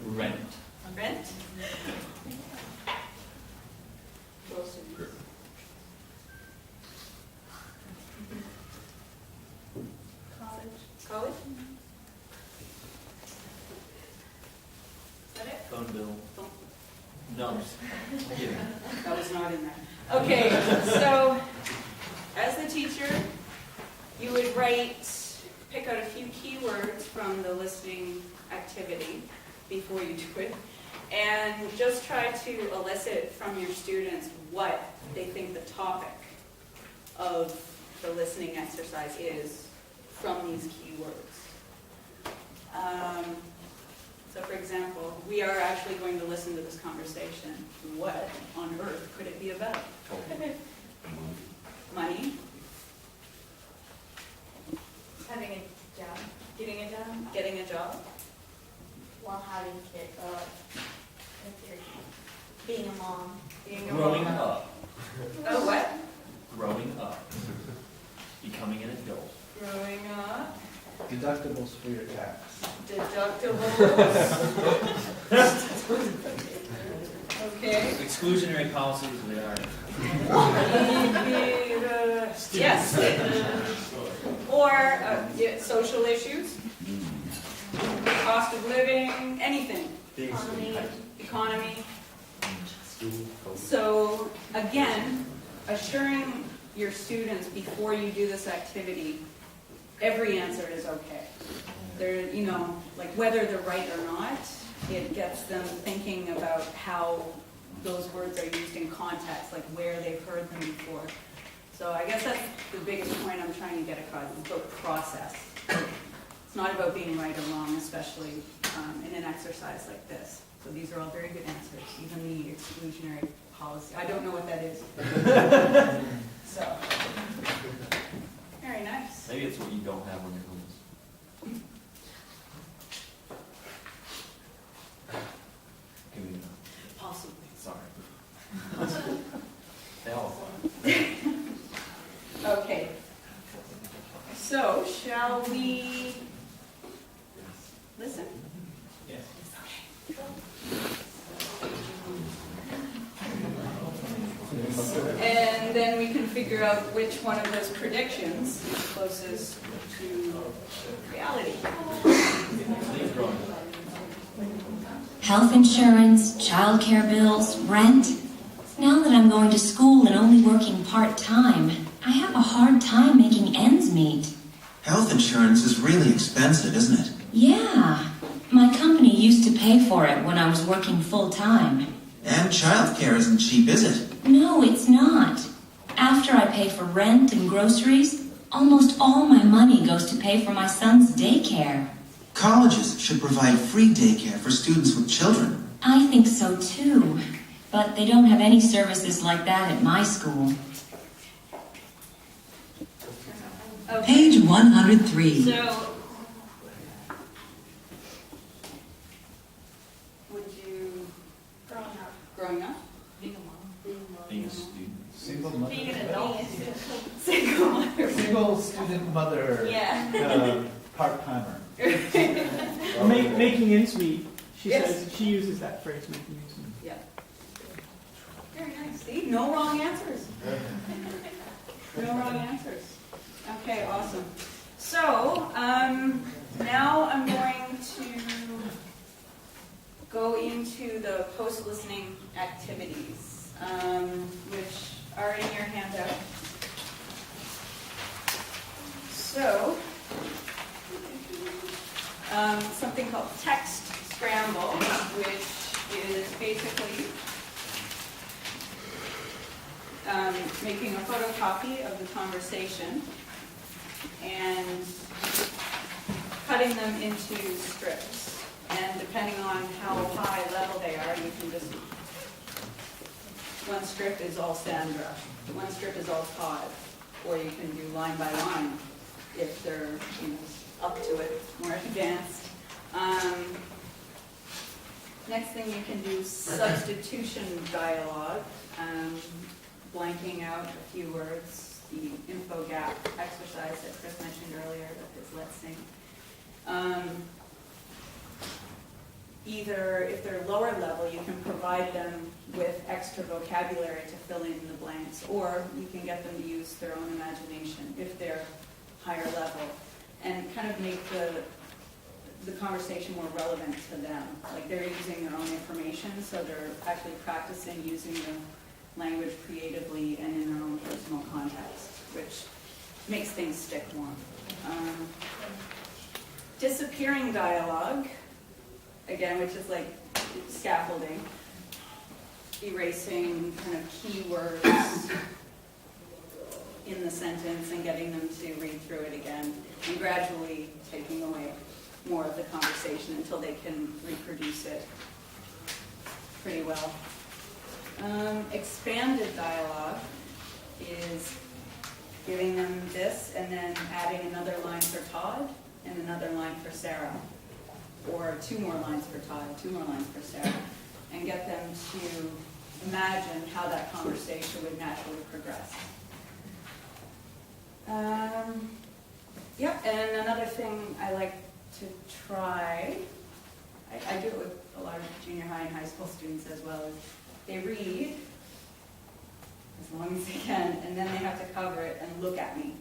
Rent. Rent. Groceries. College? Is that it? Phone bill. No. Yeah. That was not in there. Okay, so as the teacher, you would pick out a few keywords from the listening activity before you do it, and just try to elicit from your students what they think the topic of the listening exercise is from these keywords. So for example, we are actually going to listen to this conversation. What on earth could it be about? Money. Having a job. Getting a job. Getting a job. While having kids. Being a mom. Being a Growing mom. up. Oh, what? Growing up. Becoming an adult. Growing up. Deductibles for your tax. Deductibles. Okay. Exclusionary policies, they are. Yes. Or social issues, cost of living, anything. Economy. So again, assuring your students before you do this activity, every answer is okay. They're, like whether they're right or not, it gets them thinking about how those words are used in context, like where they've heard them before. So I guess that's the biggest point I'm trying to get across, is about process. It's not about being right or wrong, especially in an exercise like this. So these are all very good answers, even the exclusionary policy. I don't know what that is. So, very nice. Maybe it's what you don't have when you're homeless. Give me a Possibly. sorry. They all Okay. So, shall we listen? Yes. And then we can figure out which one of those predictions is closest to reality. Health insurance, childcare bills, rent. Now that I'm going to school and only working part-time, I have a hard time making ends meet. Health insurance is really expensive, isn't it? Yeah, my company used to pay for it when I was working full-time. And childcare isn't cheap, is it? No, it's not. After I pay for rent and groceries, almost all my money goes to pay for my son's daycare. Colleges should provide free daycare for students with children. I think so too, but they don't have any services like that at my school. Okay. Page 103. So, would you, growing up? Being a mom. Being a student. Single mother. Being an adult. Single mother. Single student mother. Yeah. Part-timer. Making ends meet. She Yes. says she uses that phrase, making ends meet. Yeah. Very nice. See, no wrong answers. No wrong answers. Okay, awesome. So, now I'm going to go into the post-listening activities, which are in your handout. So, something called text scramble, which is basically making a photocopy of the conversation and cutting them into strips. And depending on how high level they are, you can just, one strip is all Sandra, one strip is all Todd, or you can do line by line if they're up to it, more advanced. Next thing you can do substitution dialogue, blanking out a few words, the info gap exercise that Chris mentioned earlier with his let's sing. either, if they're lower level, you can provide them with extra vocabulary to fill in the blanks, or you can get them to use their own imagination if they're higher level, and kind of make the conversation more relevant to them. Like they're using their own information, so they're actually practicing using the language creatively and in their own personal context, which makes things stick more. Disappearing dialogue, again, which is like scaffolding, erasing kind of keywords in the sentence and getting them to read through it again, and gradually taking away more of the conversation until they can reproduce it pretty well. Expanded dialogue is giving them this and then adding another line for Todd and another line for Sarah, or 2 more lines for Todd, 2 more lines for Sarah, and get them to imagine how that conversation would naturally progress. Yep, and another thing I like to try, I do it with a lot of junior high and high school students as well, is they read as long as they can, and then they have to cover it and look at me